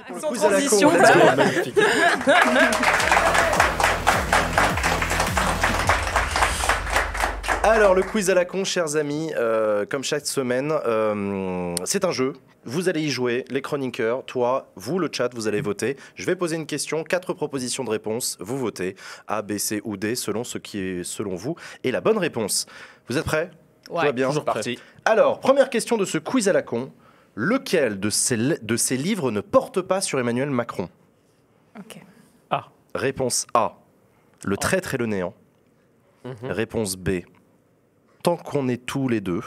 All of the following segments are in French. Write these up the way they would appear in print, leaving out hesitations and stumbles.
pour le Sans quiz à la con. transition. Let's go. Magnifique. Alors, le quiz à la con, chers amis, comme chaque semaine, c'est un jeu. Vous allez y jouer, les chroniqueurs, toi, vous, le chat, vous allez voter. Je vais poser une question, 4 propositions de réponse. Vous votez A, B, C ou D, selon ce qui est, selon vous, est la bonne réponse. Vous êtes prêts? Tout va bien? toujours prêt. Parti. Alors, première question de ce quiz à la con. Lequel de ces livres ne porte pas sur Emmanuel Macron? Ok. Réponse A, Le traître et le néant. Réponse B, Tant qu'on est tous les deux.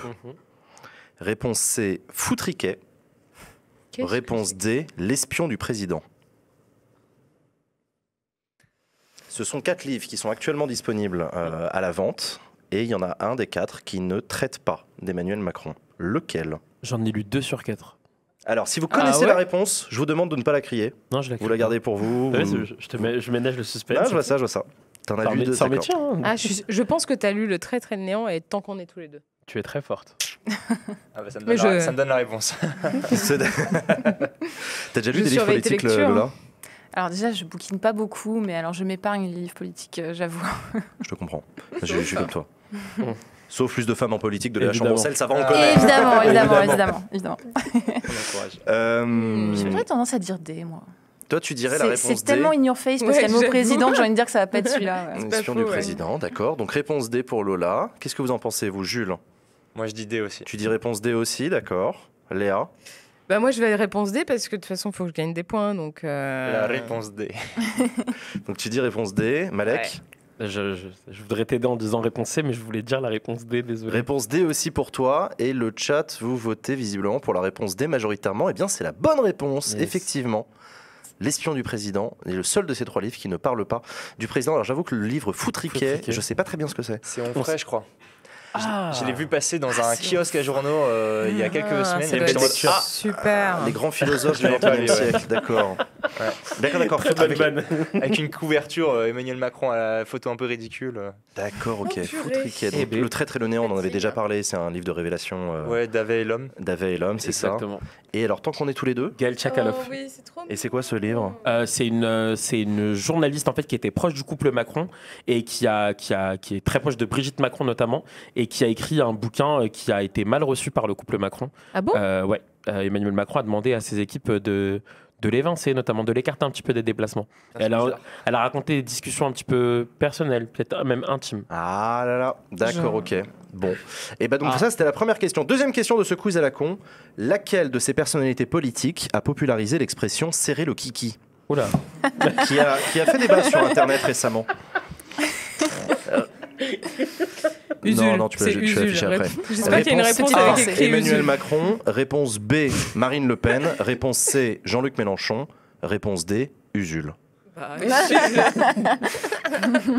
Réponse C, Foutriquet. Réponse D, L'espion du président. Ce sont 4 livres qui sont actuellement disponibles à la vente. Et il y en a un des 4 qui ne traite pas d'Emmanuel Macron. Lequel? J'en ai lu 2 sur 4. Alors, si vous connaissez la réponse, je vous demande de ne pas la crier. Non, je la Vous la gardez pour vous. Ouais, ou- je ménage le suspense. Ah, je vois ça, je vois ça. T'en as lu 2, C'est un d'accord. métier, hein. Ah, je pense que tu as lu Le traître et le néant et Tant qu'on est tous les deux. Tu es très forte. Ah bah, ça, me Mais donne je- ça me donne la réponse. T'as déjà lu Je des livres surveille tes politiques, lectures. Lola? Alors déjà, je bouquine pas beaucoup, mais alors je m'épargne les livres politiques, j'avoue. Je te comprends. Je suis comme toi. Sauf plus de femmes en politique de Léa Évidemment. Chamboncel, ça va, on connaît. Évidemment. On encourage. J'aurais tendance à dire D, moi. Toi, tu dirais la réponse C'est D. tellement in your face parce Ouais, qu'il y a le mot j'avoue. président que j'ai envie de dire que ça va pas être celui-là. ouais. L'espion pas du faux, ouais. président, d'accord. Donc réponse D pour Lola. Qu'est-ce que vous en pensez, vous, Jules? Moi, je dis D aussi. Tu dis réponse D aussi, d'accord. Léa? Bah moi je vais réponse D parce que de toute façon il faut que je gagne des points donc. La réponse D. Donc tu dis réponse D. Malek? Je voudrais t'aider en disant réponse C, mais je voulais dire la réponse D, désolé. Réponse D aussi pour toi. Et le chat, vous votez visiblement pour la réponse D majoritairement. Eh bien, c'est la bonne réponse, Yes. effectivement. L'espion du président est le seul de ces 3 livres qui ne parle pas du président. Alors j'avoue que le livre Foutriquet, Foutriquet. je sais pas très bien ce que c'est. C'est Onfray, je crois. Ah. Je l'ai vu passer dans un kiosque à journaux il y a quelques semaines. ça Et doit j'étais en être mode, super. Les grands philosophes du Je l'avais pas 21e lu, ouais. siècle, d'accord. Ouais. D'accord. Très bonne vanne. avec une couverture Emmanuel Macron à la photo un peu ridicule. D'accord, ok. Oh, purée. Foutriquet. Eh Donc, ben. Le traître et le néant, on en avait déjà parlé. C'est un livre de révélation Ouais, Davet et l'homme. d'Avet et l'homme, c'est ça. Exactement. Et alors, tant qu'on est tous les deux, Gaël Tchakaloff. Oh, oui, c'est trop et c'est quoi ce livre? C'est une journaliste en fait qui était proche du couple Macron et qui est très proche de Brigitte Macron notamment et qui a écrit un bouquin qui a été mal reçu par le couple Macron. Ah bon? Ouais, Emmanuel Macron a demandé à ses équipes de l'évincer, notamment de l'écarter un petit peu des déplacements. Elle a raconté des discussions un petit peu personnelles, peut-être même intimes. Ah là là, d'accord, ok. Bon. Et bah donc Ah. ça, c'était la première question. Deuxième question de ce quiz à la con. Laquelle de ces personnalités politiques a popularisé l'expression « serrer le kiki Oula. » qui a fait débat sur Internet récemment? Usul, non, tu peux c'est tu Usul. l'afficher après. J'espère qu'il y a une réponse A, avec écrit Emmanuel Usul. Macron. Réponse B, Marine Le Pen. Réponse C, Jean-Luc Mélenchon. Réponse D, Usul. Bah,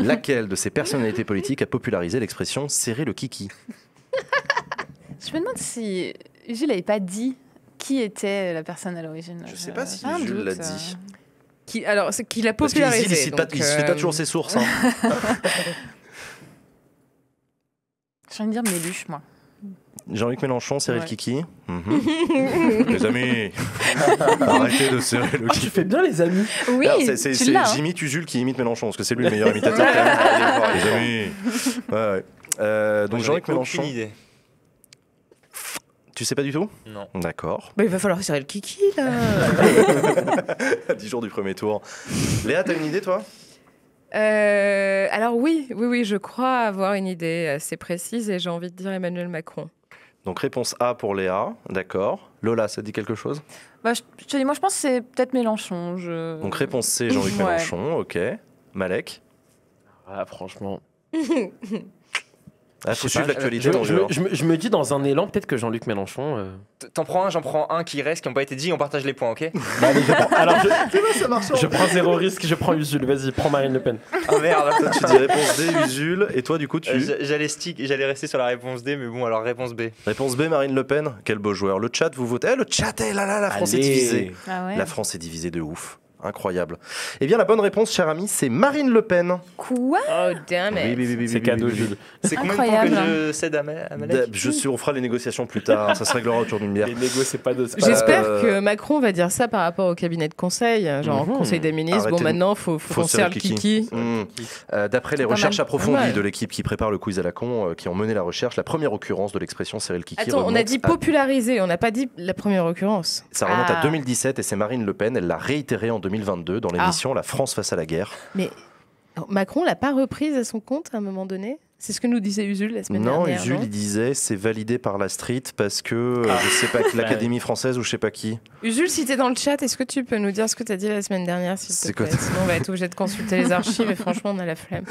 Laquelle de ces personnalités politiques a popularisé l'expression « serrer le kiki » Je me demande si Jules n'avait pas dit qui était la personne à l'origine. Je sais pas si j'ai un Jules doute, l'a dit. alors, c'est qu'il a Parce qu'il popularisé. ne cite pas, donc, il cite pas toujours ses sources. Hein. J'ai envie de dire Méluche, moi. Jean-Luc Mélenchon, serrer Ouais. le kiki. Les amis, arrêtez de serrer le Ah, tu kiki. fais bien les amis. Oui, Alors, c'est tu l'as. hein. j'imite Usul qui imite Mélenchon, parce que c'est lui le meilleur imitateur. quand même. Allez voir, les amis. Ouais. Donc Moi, j'en ai Jean-Luc Mélenchon, aucune idée. tu sais pas du tout? Non. D'accord. Bah, il va falloir serrer le kiki, là. À 10 jours du premier tour. Léa, t'as une idée, toi? Alors oui, je crois avoir une idée assez précise et j'ai envie de dire Emmanuel Macron. Donc réponse A pour Léa, d'accord. Lola, ça te dit quelque chose? Bah, je te dis, moi je pense que c'est peut-être Mélenchon. Donc réponse C, Jean-Luc Ouais. Mélenchon, ok. Malek? Ah, franchement. Ah, faut Je sais suivre pas, l'actualité dans le jeu. je me dis dans un élan, peut-être que Jean-Luc Mélenchon. T'en prends un, j'en prends un qui reste, qui n'ont pas été dit, on partage les points, ok? Alors, je prends 0 risque, je prends Usul. Vas-y, prends Marine Le Pen. Ah merde. Toi, tu dis réponse D, Usul, et toi, du coup, tu... J'allais rester sur la réponse D, mais bon, alors réponse B. Réponse B, Marine Le Pen. Quel beau joueur. Le chat, vous votez. Le chat est là, la France est Allez. divisée. Ah ouais. La France est divisée de ouf. Incroyable. Eh bien, la bonne réponse, cher ami, c'est Marine Le Pen. Quoi? Oh, damn it. C'est cadeau, Jules. C'est combien de temps Incroyable. que je cède à Malek? On fera les négociations plus tard. Ça se réglera autour d'une bière. Les négos, c'est pas de. J'espère que Macron va dire ça par rapport au cabinet de conseil, genre conseil des ministres. Arrêtez Bon, maintenant, faut qu'on serre le kiki. D'après les pas recherches mal. approfondies Pas mal. de l'équipe qui prépare le quiz à la con, qui ont mené la recherche, la première occurrence de l'expression serrer le kiki Attends, on a remonte dit à- populariser, on n'a pas dit la première occurrence. Ça remonte à Ah. 2017 et c'est Marine Le Pen. Elle l'a réitéré en 2022 dans l'émission La France face à la guerre. Mais Macron l'a pas reprise à son compte à un moment donné? C'est ce que nous disait Usul la semaine Non, dernière. Usul, non il disait c'est validé par la street parce que je sais pas l'Académie française ou je sais pas qui. Usul, si t'es dans le chat, est-ce que tu peux nous dire ce que t'as dit la semaine dernière, s'il C'est te plaît? quoi Sinon, on va être obligé de consulter les archives et franchement, on a la flemme.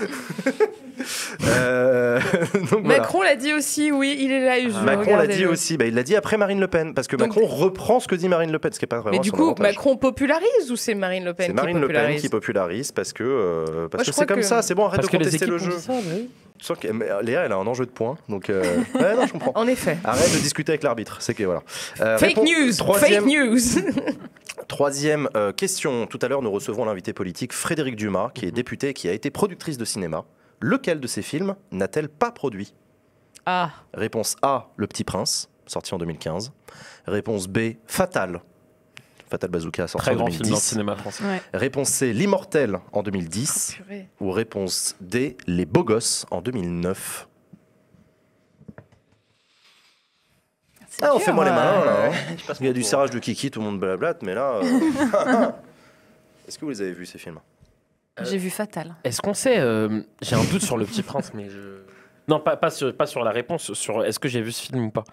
Donc, voilà. Macron l'a dit aussi, oui, il est là, Usul. Macron l'a dit regardez-le. aussi. Bah, il l'a dit après Marine Le Pen parce que Donc- Macron reprend ce que dit Marine Le Pen, ce qui est pas vraiment Mais du son coup, avantage. Macron popularise ou c'est Marine Le Pen C'est qui Marine Le Pen popularise? qui popularise parce que Moi, je c'est crois comme que- ça. C'est bon, arrête Parce de que les contester équipes le jeu. ont dit ça, oui. Je sens que Léa, elle a un enjeu de points, donc ouais, non, je comprends. En effet. Arrête de discuter avec l'arbitre, c'est que voilà. Fake news! Troisième, Fake news! troisième question. Tout à l'heure, nous recevons l'invité politique Frédéric Dumas, qui est députée et qui a été productrice de cinéma. Lequel de ces films n'a-t-elle pas produit? Ah, Réponse A, Le Petit Prince, sorti en 2015. Réponse B, Fatal. Fatal Bazooka, sorti Très en grand film dans le 2010. cinéma français. Ouais. Réponse C, L'Immortel en 2010. purée. Ou réponse D, Les Beaux Gosses en 2009. C'est Ah, on dur, fait moi les malins là. hein. Je passe Il y a mon du tour. serrage de kiki, tout le monde blablate, mais là. Est-ce que vous les avez vus ces films? J'ai vu Fatal. Est-ce qu'on sait j'ai un doute sur Le Petit Prince, mais je. Non, pas sur la réponse, sur est-ce que j'ai vu ce film ou pas.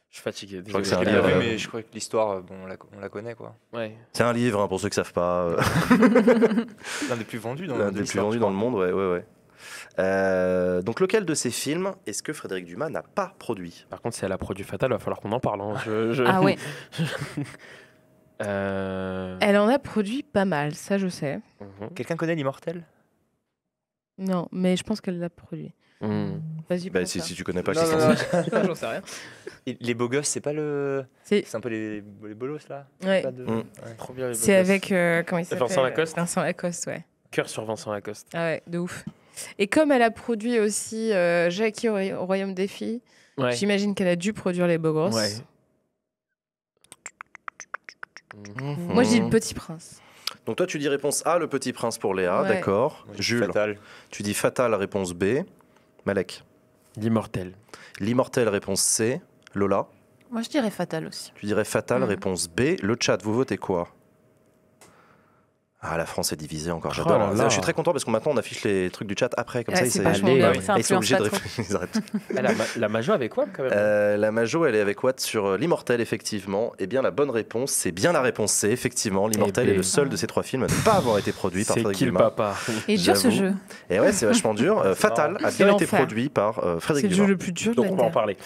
Je suis fatigué. crois que désolé. c'est un Ah livre, oui, mais je crois que l'histoire, bon, on la connaît quoi. Ouais. C'est un livre, hein, pour ceux qui ne savent pas. L'un des plus vendus dans L'un de des plus l'histoire, vendus je dans crois. le monde, ouais. Donc, lequel de ces films est-ce que Frédéric Dumas n'a pas produit? Par contre, si elle a produit Fatal, il va falloir qu'on en parle. Hein. Ah ouais. Elle en a produit pas mal, ça je sais. Quelqu'un connaît l'Immortel? Non, mais je pense qu'elle l'a produit. Vas-y, Bah, prends si, ça. si tu connais pas, Non, c'est non, censé. non. J'en sais rien. Et les beaux gosses, c'est pas le. C'est C'est un peu les bolos là? ouais. Pas de- Mm. ouais. Trop bien. les C'est beaux gosses. avec comment il s'appelle? Vincent Lacoste. Vincent Lacoste, ouais. Cœur sur Vincent Lacoste. Ah ouais, de ouf. Et comme elle a produit aussi Jackie au Royaume des Filles, Ouais. j'imagine qu'elle a dû produire Les Beaux Gosses. Ouais. Moi, je dis Le Petit Prince. Donc, toi, tu dis réponse A, Le Petit Prince pour Léa, Ouais. d'accord. Moi, je dis Jules, Fatal. tu dis Fatal, réponse B. Malek. L'Immortel. L'Immortel, réponse C. Lola, Moi, je dirais Fatal aussi. tu dirais Fatal, Mm. réponse B. Le chat, vous votez quoi? Ah, la France est divisée encore, Oh j'adore. là là. Je suis très content parce que maintenant on affiche les trucs du chat après, comme Ah, ça c'est ils vachement Allez, bien. ouais. Ça ils sont influence obligés de pas trop. réfléchir. Ils arrêtent. La Majo avec quoi quand même La Majo, elle est avec Watt sur l'Immortel, effectivement. Eh bien, la bonne réponse, c'est bien la réponse C, effectivement. L'Immortel Eh est le ben. seul de ces trois films à ne pas avoir été produit par C'est Frédéric qui le Dumas. papa Et dur ce J'avoue. jeu. Et ouais, c'est vachement dur. Fatal a C'est bien été l'enfer. produit par C'est Frédéric le jeu Dumas. le plus dur de Donc la on va en Terre. parler.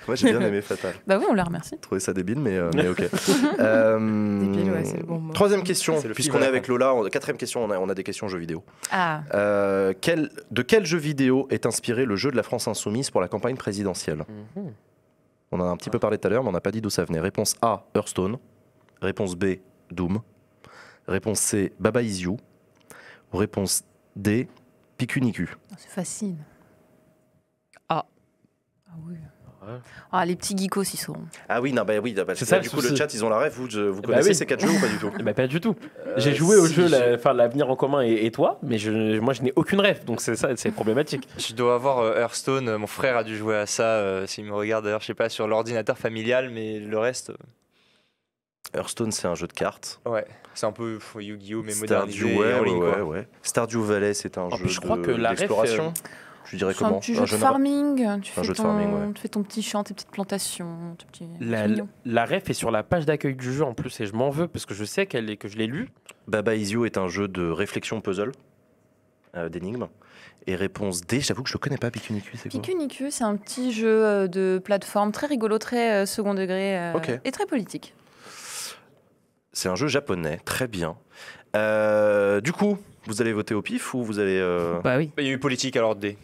Moi, j'ai bien aimé Fatal. Bah oui, on la remercie. J'ai trouvé ça débile, mais ok. Débile, ouais, c'est le bon mot. Troisième question, C'est le puisqu'on film est à la avec Lola. Quatrième question, on a des questions jeux vidéo. Ah, De quel jeu vidéo est inspiré le jeu de la France Insoumise pour la campagne présidentielle? On en a un petit peu parlé tout à l'heure, mais on n'a pas dit d'où ça venait. Réponse A, Hearthstone. Réponse B, Doom. Réponse C, Baba Is You. Ou réponse D, Pikuniku. c'est facile. Ah. Ah oui. Ouais. Ah, les petits geekos, ils sauront. Ah oui, non, bah oui, parce C'est que ça, là, du le coup, le souci. chat, ils ont la ref. Vous Bah connaissez oui. ces 4 jeux ou pas du tout? Bah, pas du tout. J'ai joué au si, jeu, j'ai- l'avenir en commun et toi, mais moi je n'ai aucune rêve, donc c'est ça, c'est problématique. Je dois avoir Hearthstone. Mon frère a dû jouer à ça. S'il me regarde d'ailleurs, je sais pas, sur l'ordinateur familial, mais le reste, Hearthstone, c'est un jeu de cartes. ouais, c'est un peu Yu-Gi-Oh! Mais Stardew, modernisé. ouais, en ligne, ouais, quoi. ouais. Stardew Valley, c'est un Oh, jeu puis je crois que la ref, d'exploration. Je dirais C'est un comment? petit jeu de jeu farming. Tu Un fais, jeu de farming, ouais. tu fais ton petit champ, tes petites plantations. Tes petits... La, c'est mignon. la ref est sur la page d'accueil du jeu en plus, et je m'en veux parce que je sais que je l'ai lu. Baba Is You est un jeu de réflexion puzzle, d'énigmes. Et réponse D, j'avoue que je le connais pas, Pikuniku, c'est quoi? Pikuniku, c'est un petit jeu de plateforme très rigolo, très second degré Ok. et très politique. C'est un jeu japonais, très bien. Du coup, vous allez voter au pif ou vous allez... Bah oui. Il y a eu politique alors D.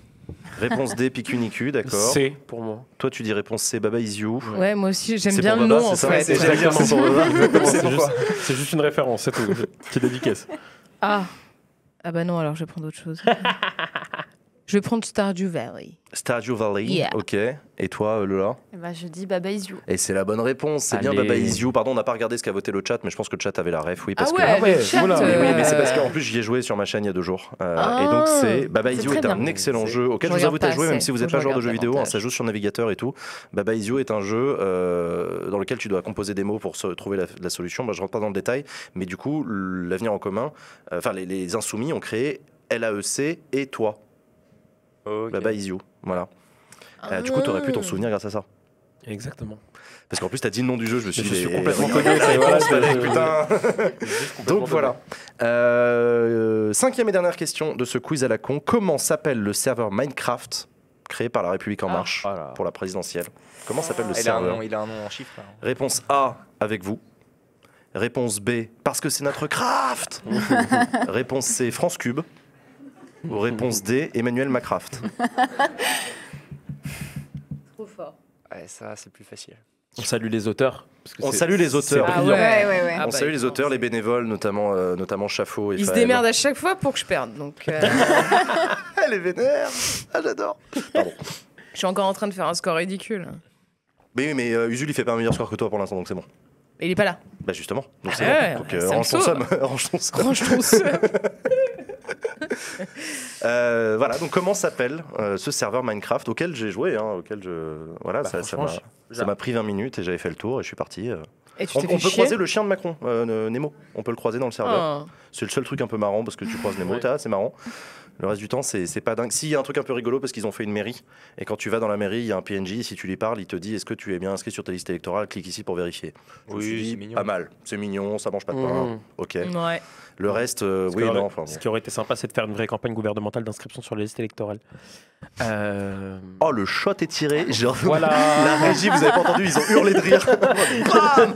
Réponse D, Picunicu, d'accord. C pour moi. Toi, tu dis réponse C, Baba Is You. Ouais, moi aussi, j'aime C'est bien pour le Baba, nom, en c'est ça fait. C'est exactement pour Baba. Exactement, C'est c'est pourquoi c'est juste une référence, c'est tout. Petite dédicace. Ah bah non, alors je vais prendre autre chose. Je vais prendre Stardew Valley. Stardew Valley, Yeah. ok. Et toi, Lola? Eh ben, je dis Baba Is You. Et c'est la bonne réponse, c'est bien Allez. Baba Is You. Pardon, on n'a pas regardé ce qu'a voté le chat, mais je pense que le chat avait la ref, oui, parce Ah que... ouais, ouais, le chat, voilà. Oui, mais c'est parce qu'en plus j'y ai joué sur ma chaîne il y a 2 jours. Ah, et donc c'est Baba Is c'est You très est un bien. excellent C'est- jeu auquel Je je vous invite regarde à pas jouer, même assez. si vous n'êtes Faut pas que je joueur de jeux regarde vidéo, hein, davantage. ça joue sur navigateur et tout. Baba Is You est un jeu dans lequel tu dois composer des mots pour trouver la solution. Bah, je rentre pas dans le détail, mais du coup l'avenir en commun, enfin les insoumis ont créé LAEC et toi, Ok. Baba Is You. Voilà. Du coup, tu aurais pu t'en souvenir grâce à ça. Exactement. Parce qu'en plus, tu as dit le nom du jeu, je me suis Je dit. suis mais- complètement mais- connu, mais- c'est- voilà, c'est- allez, putain. Donc Donc voilà. 5e et dernière question de ce quiz à la con. Comment s'appelle le serveur Minecraft créé par La République En Marche Voilà. pour la présidentielle? Comment s'appelle le Il a un serveur? nom, il a un nom en chiffres. hein. Réponse A, avec vous. Réponse B, parce que c'est notre craft. Réponse C, France Cube. Ou réponse D, Emmanuel Macraft. Trop fort. Ouais, ça, c'est plus facile. On salue les auteurs. Parce que On c'est- salue les auteurs. c'est Ah brillant. Ouais. Ah On bah, salue les évidemment. auteurs, les bénévoles, notamment Chaffo et Ils se Faël. démerdent à chaque fois pour que je perde. Donc, Elle est vénère. Ah, j'adore. Pardon. je suis encore en train de faire un score ridicule. Mais Usul, il fait pas un meilleur score que toi pour l'instant, donc c'est bon. Et il est pas là. Bah justement. Donc c'est Ouais, bon. Donc ça me range ton sauve. somme. Range ton somme. Range ton seum. Voilà, donc comment s'appelle ce serveur Minecraft auquel j'ai joué, voilà, Bah, ça franchement, m'a pris 20 minutes et j'avais fait le tour et je suis parti. Et tu On t'es peut fait chier. croiser le chien de Macron, Nemo. On peut le croiser dans le serveur. Oh. C'est le seul truc un peu marrant parce que tu croises Nemo, Ouais. c'est marrant. Le reste du temps, c'est pas dingue. Si, il y a un truc un peu rigolo parce qu'ils ont fait une mairie. Et quand tu vas dans la mairie, il y a un PNJ. Si tu lui parles, il te dit: est-ce que tu es bien inscrit sur ta liste électorale? Clique ici pour vérifier. Je me Oui, suis dit, c'est mignon. pas mal. C'est mignon, ça mange pas de pain. Mmh. Ok. Ouais. Le reste, Ce oui, qui aurait- non. Enfin, Ce qui aurait été sympa, c'est de faire une vraie campagne gouvernementale d'inscription sur les listes électorales. Oh, le shot est tiré. Genre, Voilà. La régie, vous avez pas entendu, ils ont hurlé de rire. Bam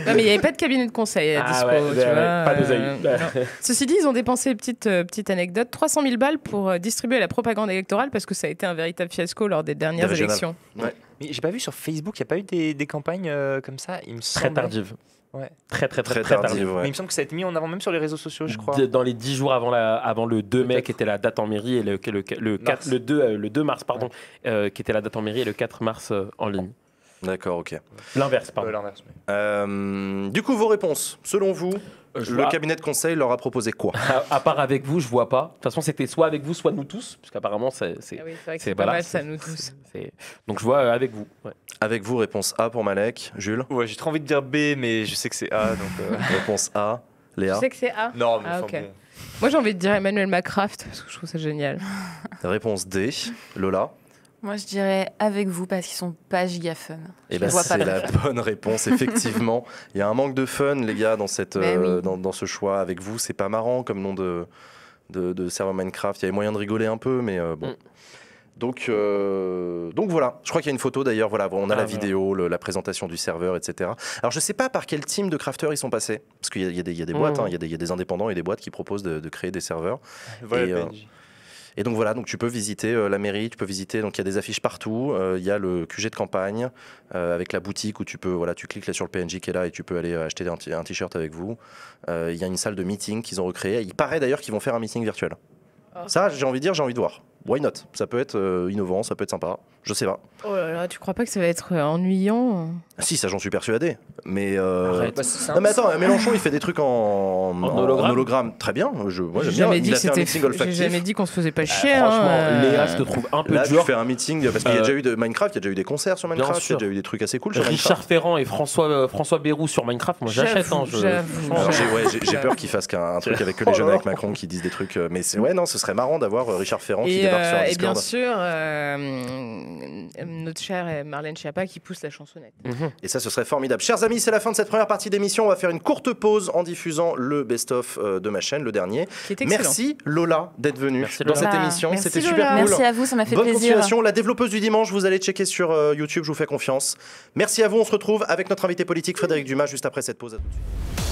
Non, mais il n'y avait pas de cabinet de conseil à Ah dispo. ouais, tu ouais, vois, pas d'oseille. non. Ceci dit, ils ont dépensé, petite anecdote, 300 000 balles pour distribuer la propagande électorale parce que ça a été un véritable fiasco lors des dernières Des régionales. élections. Mais j'ai pas vu sur Facebook, il n'y a pas eu des campagnes comme ça. Il me Très semble. tardive. Ouais. Très Très tardive. tardive, Mais ouais. il me semble que ça a été mis en avant même sur les réseaux sociaux, je crois. Dans les 10 jours avant le 2 mai, Peut-être. qui était la date en mairie, et le 4, Mars. le 2 mars, pardon, qui était la date en mairie, et le 4 mars en ligne. D'accord, ok. L'inverse, pardon. L'inverse, mais- Du coup, vos réponses. Selon vous, Je le vois- cabinet de conseil leur a proposé quoi? à part avec vous, je vois pas. De toute façon, c'était soit avec vous, soit nous tous, parce qu'apparemment, c'est. Ah oui, c'est vrai que c'est- c'est pas voilà, mal c'est- ça, nous tous. Donc je vois avec vous. Ouais. Avec vous, réponse A pour Malek. Jules? Ouais, j'ai trop envie de dire B, mais je sais que c'est A, donc. Réponse A. Je Léa? sais que c'est A. Non, mais Ah, enfin, ok. bon. Moi, j'ai envie de dire Emmanuel Macraft parce que je trouve ça génial. Réponse D. Lola? Moi, je dirais avec vous parce qu'ils sont pas giga fun. Et Je ben vois pas c'est le la faire. bonne réponse, effectivement. Il y a un manque de fun, les gars, dans, Mais oui. dans ce choix. Avec vous, c'est pas marrant comme nom de serveur Minecraft. Il y avait moyen de rigoler un peu, mais bon. Mm. Donc voilà, je crois qu'il y a une photo d'ailleurs, voilà, on a la voilà. vidéo, la présentation du serveur, etc. Alors je sais pas par quel team de crafters ils sont passés, parce qu'il y a des boîtes, hein, il y a des indépendants et des boîtes qui proposent de créer des serveurs. Voilà Et, le PNJ. Et donc voilà, donc tu peux visiter la mairie, tu peux visiter, donc il y a des affiches partout, il y a le QG de campagne avec la boutique où tu peux, voilà, tu cliques là sur le PNJ qui est là et tu peux aller acheter un t-shirt avec vous. Il y a une salle de meeting qu'ils ont recréée. Il paraît d'ailleurs qu'ils vont faire un meeting virtuel. Ça, j'ai envie de dire, j'ai envie de voir. Why not? Ça peut être innovant, ça peut être sympa. Je sais pas. Oh là là, tu crois pas que ça va être ennuyant? Si, ça j'en suis persuadé. Mais Arrête. Bah, c'est non mais attends, Mélenchon il fait des trucs en hologramme. Très bien. Moi J'ai j'aime bien. jamais dit Il que a fait un c'était. meeting J'ai olfactif. jamais dit qu'on se faisait pas chier. Franchement, hein, Léa, je te trouve un peu Là, tu dur. fais un meeting parce qu'il y a déjà eu de Minecraft, il y a déjà eu des concerts sur Minecraft, il y a sûr. déjà eu des trucs assez cool sur Richard Minecraft. Ferrand et François Bayrou sur Minecraft, moi j'achète. Hein, J'avoue. Alors, j'ai peur qu'il fasse un truc avec que les jeunes avec Macron qui disent des trucs. Mais c'est ouais, non, ce serait marrant d'avoir Richard Ferrand qui débarque sur un Et bien Discord. sûr, notre chère Marlène Schiappa qui pousse la chansonnette. Et ça, ce serait formidable. Chers amis, c'est la fin de cette première partie d'émission. On va faire une courte pause en diffusant le best-of de ma chaîne, le dernier. Qui est excellent. Merci Lola d'être venue Merci, dans Lola. cette émission. Merci, C'était Lola. super cool. Merci à vous, ça m'a fait Bonne plaisir. continuation. La développeuse du dimanche, vous allez checker sur YouTube, je vous fais confiance. Merci à vous, on se retrouve avec notre invité politique Frédéric Dumas juste après cette pause. À tout de suite.